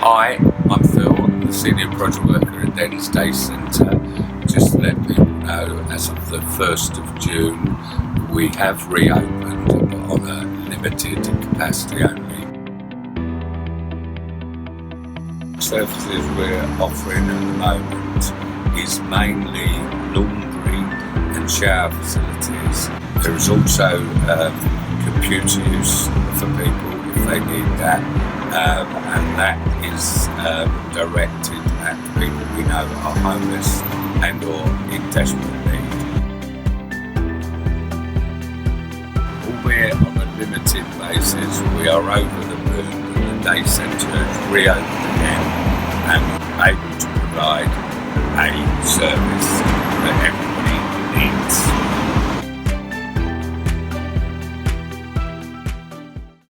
Hi, I'm Phil, I'm the Senior Project Worker at DENS Day Centre. Just to let people know, as of the 1st of June, we have reopened, but on a limited capacity only. Services we're offering at the moment is mainly laundry and shower facilities. There is also computer use for people if they need that, and that is directed at people we know are homeless and or in desperate need. Albeit on a limited basis, we are over the moon that the day centre has reopened again and able to provide a service that everybody needs.